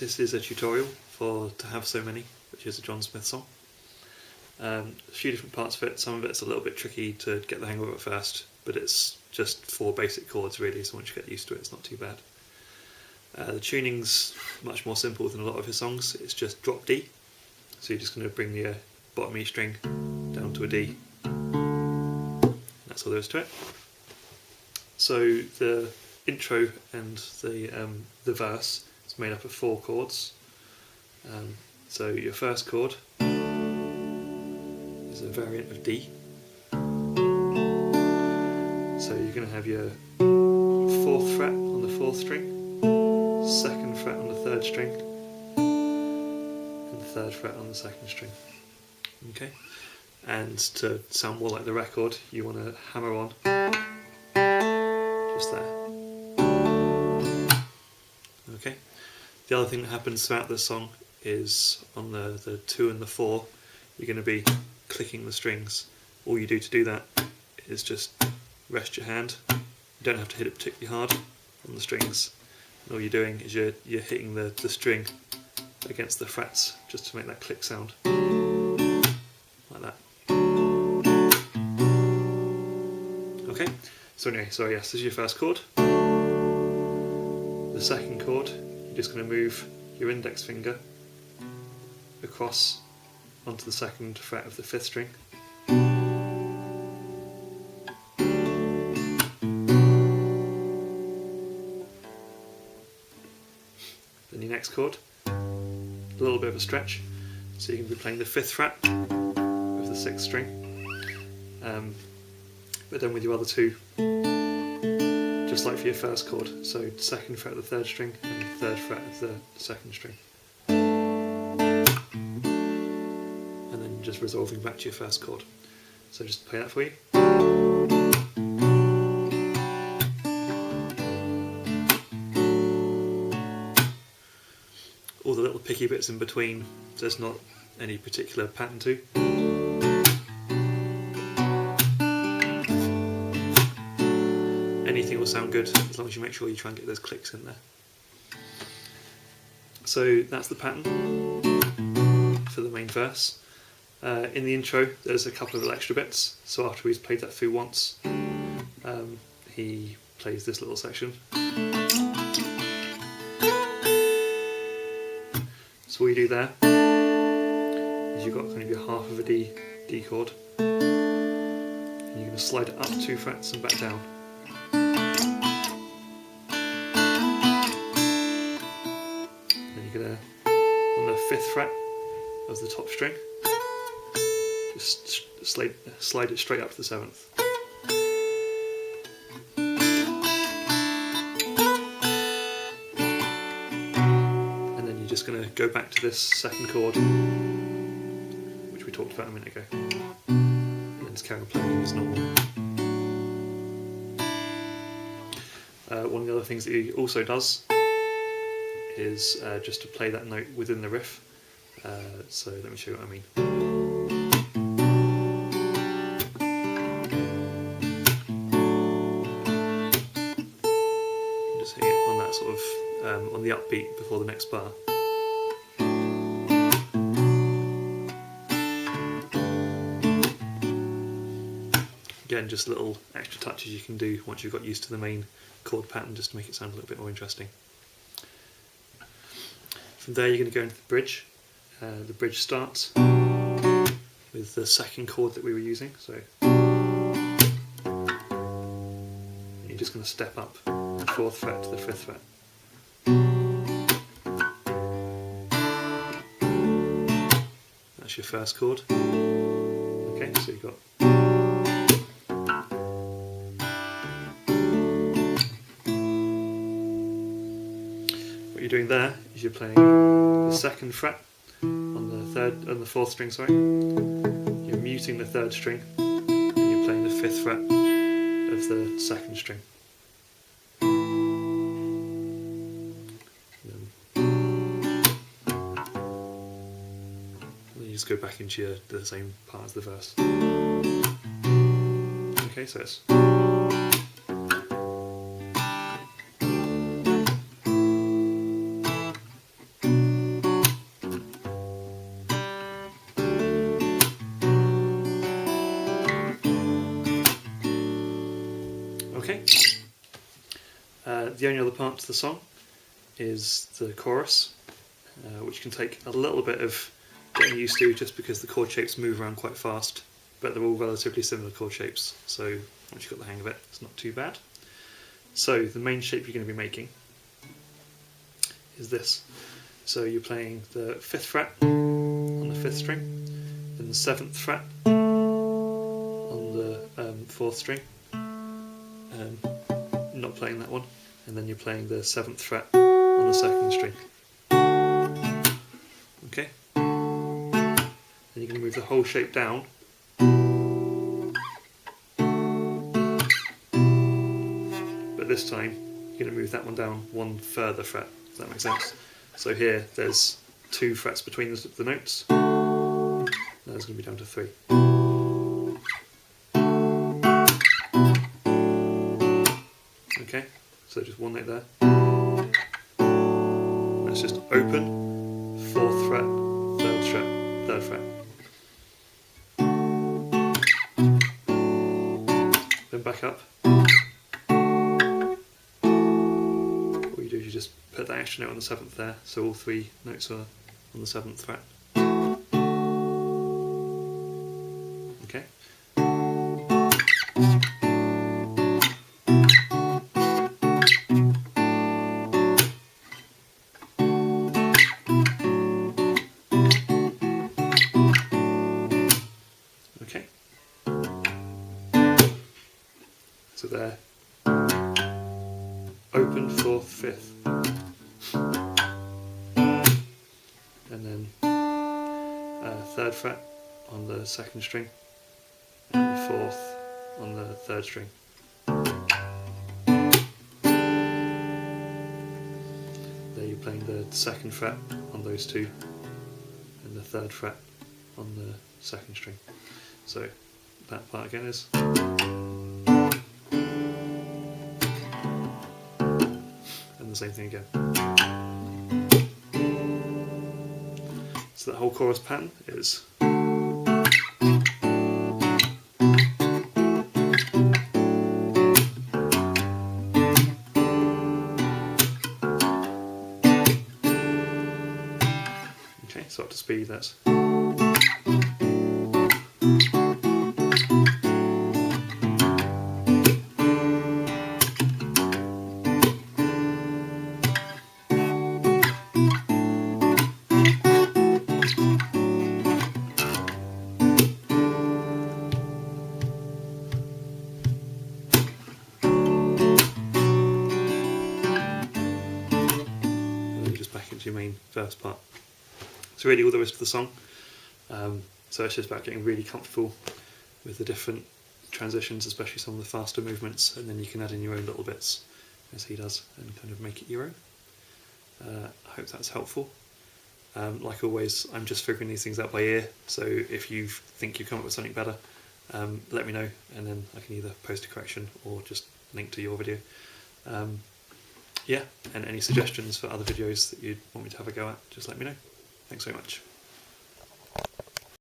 This is a tutorial for To Have So Many, which is a John Smith song. A few different parts of it. Some of it's a little bit tricky to get the hang of at first, but it's just 4 basic chords really, so once you get used to it, it's not too bad. The tuning's much more simple than a lot of his songs. It's just drop D, so you're just going to bring the bottom E string down to a D. That's all there is to it. So the intro and the verse is made up of 4 chords. So your first chord is a variant of D. So you're going to have your 4th fret on the 4th string, 2nd fret on the 3rd string, and the 3rd fret on the 2nd string. Okay, and to sound more like the record, you want to hammer on just there. Okay. The other thing that happens throughout this song is on the 2 and the 4, you're going to be clicking the strings. All you do to do that is just rest your hand. You don't have to hit it particularly hard on the strings. And all you're doing is you're hitting the string against the frets just to make that click sound. Like that. Okay, so anyway, so yes, this is your first chord. The second chord, you're just going to move your index finger across onto the 2nd fret of the 5th string. Then your next chord, a little bit of a stretch, so you can be playing the 5th fret of the 6th string, but then with your other 2, just like for your first chord, so 2nd fret of the 3rd string and 3rd fret of the 2nd string. And then just resolving back to your first chord. So just play that for you. All the little picky bits in between, there's not any particular pattern to. Anything will sound good as long as you make sure you try and get those clicks in there. So that's the pattern for the main verse. In the intro there's a couple of little extra bits, so after he's played that through once, he plays this little section. So what you do there is you've got kind of your half of a D chord, and you're going to slide it up 2 frets and back down. On the 5th fret of the top string, just slide it straight up to the 7th. And then you're just going to go back to this 2nd chord, which we talked about a minute ago, and then just carry on playing as normal. One of the other things that he also does is just to play that note within the riff. So let me show you what I mean. Just hitting it on that sort of, on the upbeat before the next bar. Again, just little extra touches you can do once you've got used to the main chord pattern, just to make it sound a little bit more interesting. From there you're going to go into the bridge. The bridge starts with the 2nd chord that we were using, so you're just going to step up the 4th fret to the 5th fret. That's your first chord. Okay, so you've got what you're doing there is you're playing the 2nd fret on the 4th string, sorry. You're muting the 3rd string, and you're playing the 5th fret of the 2nd string. Then you just go back into the same part as the verse. Okay, so it's The only other part to the song is the chorus, which can take a little bit of getting used to just because the chord shapes move around quite fast, but they're all relatively similar chord shapes, so once you've got the hang of it, it's not too bad. So the main shape you're going to be making is this. So you're playing the 5th fret on the 5th string, then the 7th fret on the 4th string, not playing that one, and then you're playing the 7th fret on the 2nd string. Okay? Then you're going to move the whole shape down, but this time you're going to move that one down one further fret. Does that make sense? So here there's 2 frets between the notes, now it's going to be down to 3. Okay, so just one note there. That's just open, 4th fret, 3rd fret, 3rd fret. Then back up. What you do is you just put that extra note on the 7th there, so all 3 notes are on the 7th fret. Okay. Okay. So there. Open, 4th, 5th. And then 3rd fret on the 2nd string, and 4th on the 3rd string. There you're playing the 2nd fret on those 2, and the 3rd fret on the 2nd string. So that part again is. And the same thing again. So that whole chorus pattern is. Okay, so up to speed, that's. Back into your main verse part. It's really all there is to the song. So it's just about getting really comfortable with the different transitions, especially some of the faster movements, and then you can add in your own little bits, as he does, and kind of make it your own. I hope that's helpful. Like always, I'm just figuring these things out by ear, so if you think you've come up with something better, let me know, and then I can either post a correction or just link to your video. Yeah, and any suggestions for other videos that you'd want me to have a go at, just let me know. Thanks very much.